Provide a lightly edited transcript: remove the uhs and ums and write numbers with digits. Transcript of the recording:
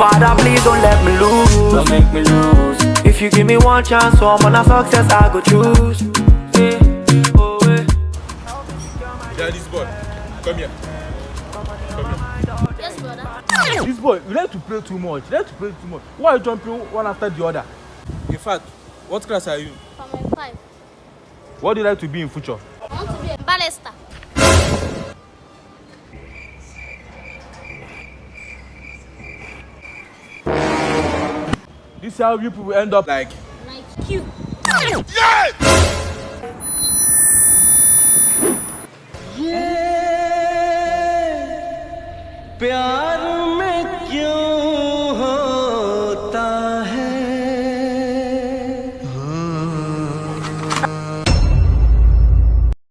Father, please don't let me lose. Don't make me lose. If you give me one chance, so I'm on a success I go choose. Yeah. Oh, yeah. Yeah, this boy. Come here. Yes, brother. This boy, you like to play too much. Why are you jumping one after the other? In fact, what class are you? From 5. What do you like to be in future? I want to be a barrister. This is how you people end up Like, Like you. प्यार